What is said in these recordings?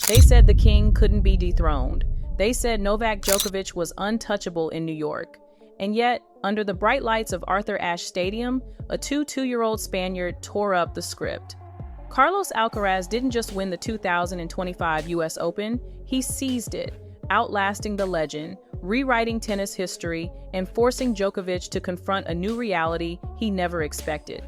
They said the king couldn't be dethroned. They said Novak Djokovic was untouchable in New York. And yet, under the bright lights of Arthur Ashe Stadium, a two-year-old Spaniard tore up the script. Carlos Alcaraz didn't just win the 2025 US Open, he seized it, outlasting the legend, rewriting tennis history, and forcing Djokovic to confront a new reality he never expected.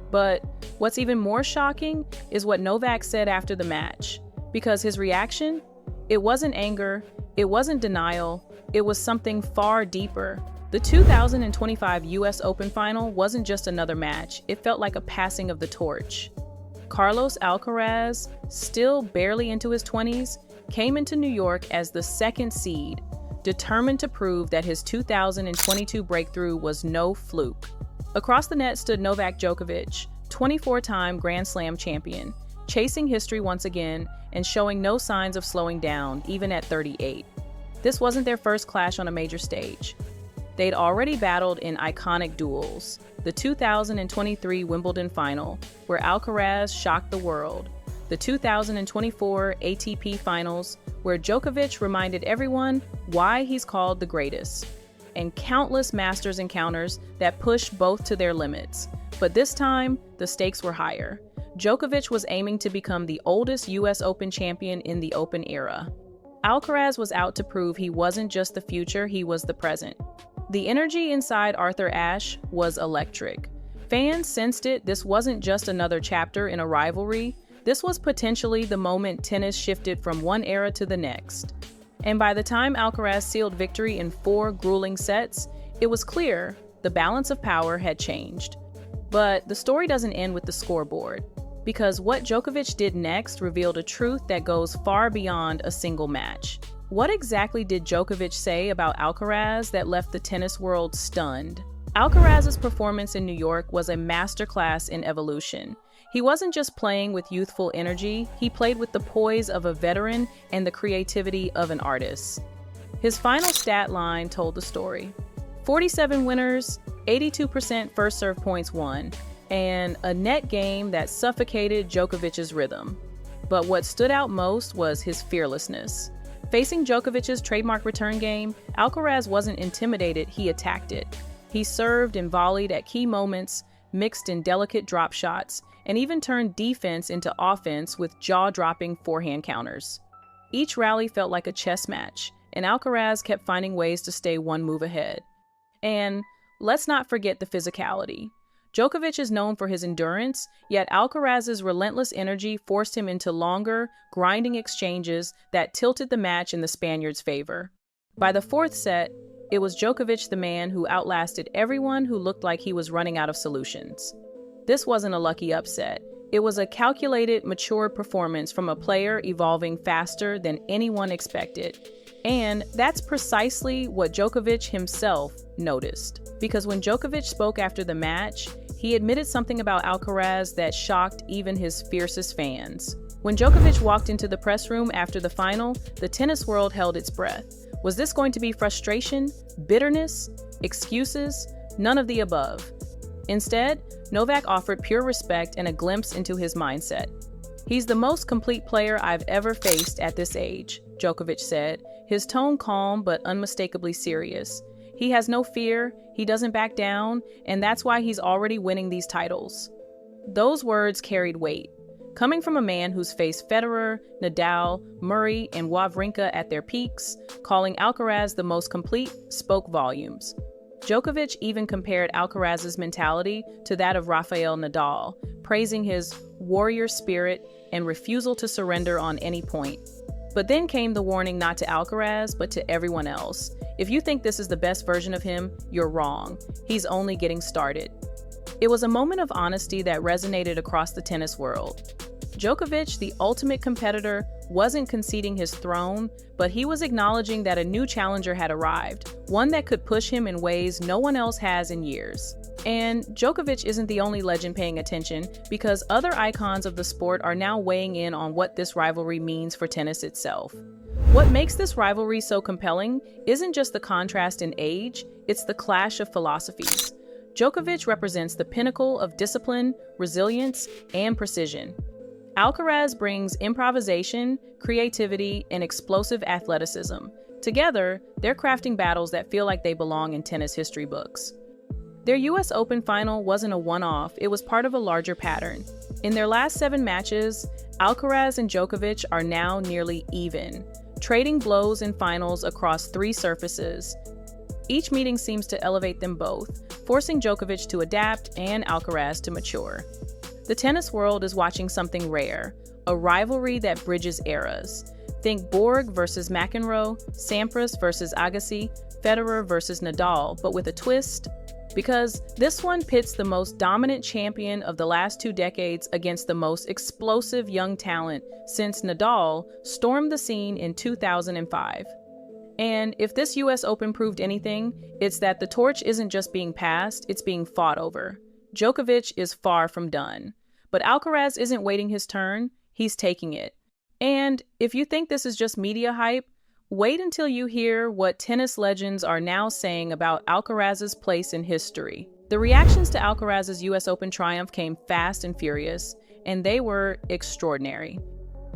But what's even more shocking is what Novak said after the match. Because his reaction? It wasn't anger, it wasn't denial, it was something far deeper. The 2025 US Open final wasn't just another match, it felt like a passing of the torch. Carlos Alcaraz, still barely into his 20s, came into New York as the second seed, determined to prove that his 2022 breakthrough was no fluke. Across the net stood Novak Djokovic, 24-time Grand Slam champion, chasing history once again and showing no signs of slowing down, even at 38. This wasn't their first clash on a major stage. They'd already battled in iconic duels, the 2023 Wimbledon final, where Alcaraz shocked the world, the 2024 ATP finals, where Djokovic reminded everyone why he's called the greatest, and countless Masters encounters that pushed both to their limits. But this time, the stakes were higher. Djokovic was aiming to become the oldest US Open champion in the Open era. Alcaraz was out to prove he wasn't just the future, he was the present. The energy inside Arthur Ashe was electric. Fans sensed it. This wasn't just another chapter in a rivalry. This was potentially the moment tennis shifted from one era to the next. And by the time Alcaraz sealed victory in 4 grueling sets, it was clear the balance of power had changed. But the story doesn't end with the scoreboard, because what Djokovic did next revealed a truth that goes far beyond a single match. What exactly did Djokovic say about Alcaraz that left the tennis world stunned? Alcaraz's performance in New York was a masterclass in evolution. He wasn't just playing with youthful energy, he played with the poise of a veteran and the creativity of an artist. His final stat line told the story. 47 winners, 82% first serve points won, and a net game that suffocated Djokovic's rhythm. But what stood out most was his fearlessness. Facing Djokovic's trademark return game, Alcaraz wasn't intimidated, he attacked it. He served and volleyed at key moments, mixed in delicate drop shots, and even turned defense into offense with jaw-dropping forehand counters. Each rally felt like a chess match, and Alcaraz kept finding ways to stay one move ahead. And let's not forget the physicality. Djokovic is known for his endurance, yet Alcaraz's relentless energy forced him into longer, grinding exchanges that tilted the match in the Spaniard's favor. By the 4th set, it was Djokovic the man who outlasted everyone who looked like he was running out of solutions. This wasn't a lucky upset. It was a calculated, mature performance from a player evolving faster than anyone expected. And that's precisely what Djokovic himself noticed. Because when Djokovic spoke after the match, he admitted something about Alcaraz that shocked even his fiercest fans. When Djokovic walked into the press room after the final, the tennis world held its breath. Was this going to be frustration, bitterness, excuses? None of the above. Instead, Novak offered pure respect and a glimpse into his mindset. "He's the most complete player I've ever faced at this age," Djokovic said, his tone calm but unmistakably serious. "He has no fear, he doesn't back down, and that's why he's already winning these titles." Those words carried weight. Coming from a man who's faced Federer, Nadal, Murray, and Wawrinka at their peaks, calling Alcaraz the most complete spoke volumes. Djokovic even compared Alcaraz's mentality to that of Rafael Nadal, praising his warrior spirit and refusal to surrender on any point. But then came the warning not to Alcaraz, but to everyone else. If you think this is the best version of him, you're wrong. He's only getting started. It was a moment of honesty that resonated across the tennis world. Djokovic, the ultimate competitor, wasn't conceding his throne, but he was acknowledging that a new challenger had arrived, one that could push him in ways no one else has in years. And Djokovic isn't the only legend paying attention, because other icons of the sport are now weighing in on what this rivalry means for tennis itself. What makes this rivalry so compelling isn't just the contrast in age, it's the clash of philosophies. Djokovic represents the pinnacle of discipline, resilience, and precision. Alcaraz brings improvisation, creativity, and explosive athleticism. Together, they're crafting battles that feel like they belong in tennis history books. Their US Open final wasn't a one-off, it was part of a larger pattern. In their last 7 matches, Alcaraz and Djokovic are now nearly even, trading blows in finals across 3 surfaces. Each meeting seems to elevate them both, forcing Djokovic to adapt and Alcaraz to mature. The tennis world is watching something rare, a rivalry that bridges eras. Think Borg versus McEnroe, Sampras versus Agassi, Federer versus Nadal, but with a twist. Because this one pits the most dominant champion of the last 2 decades against the most explosive young talent since Nadal stormed the scene in 2005. And if this US Open proved anything, it's that the torch isn't just being passed, it's being fought over. Djokovic is far from done. But Alcaraz isn't waiting his turn, he's taking it. And if you think this is just media hype, wait until you hear what tennis legends are now saying about Alcaraz's place in history. The reactions to Alcaraz's US Open triumph came fast and furious, and they were extraordinary.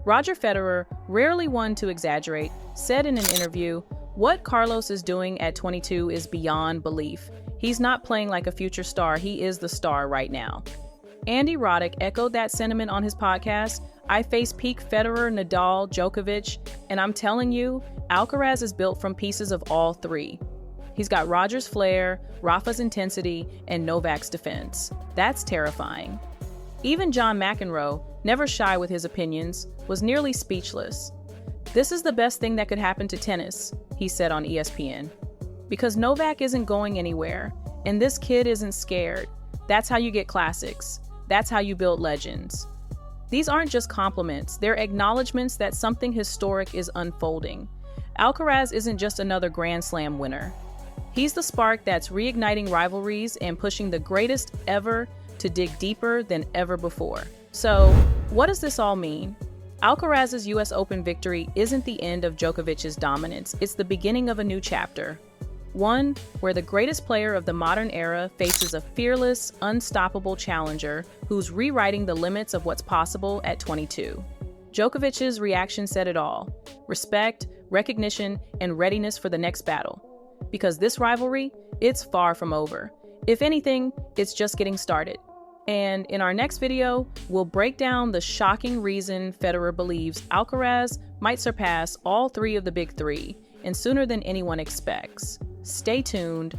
Roger Federer, rarely one to exaggerate, said in an interview, "What Carlos is doing at 22 is beyond belief. He's not playing like a future star, he is the star right now." Andy Roddick echoed that sentiment on his podcast, "I face peak Federer, Nadal, Djokovic, and I'm telling you, Alcaraz is built from pieces of all 3. He's got Roger's flair, Rafa's intensity, and Novak's defense. That's terrifying." Even John McEnroe, never shy with his opinions, was nearly speechless. "This is the best thing that could happen to tennis," he said on ESPN. "Because Novak isn't going anywhere, and this kid isn't scared. That's how you get classics. That's how you build legends." These aren't just compliments, they're acknowledgments that something historic is unfolding. Alcaraz isn't just another Grand Slam winner. He's the spark that's reigniting rivalries and pushing the greatest ever to dig deeper than ever before. So, what does this all mean? Alcaraz's US Open victory isn't the end of Djokovic's dominance, it's the beginning of a new chapter. One where the greatest player of the modern era faces a fearless, unstoppable challenger who's rewriting the limits of what's possible at 22. Djokovic's reaction said it all: respect, recognition, and readiness for the next battle. Because this rivalry, it's far from over. If anything, it's just getting started. And in our next video, we'll break down the shocking reason Federer believes Alcaraz might surpass all 3 of the big 3, and sooner than anyone expects. Stay tuned.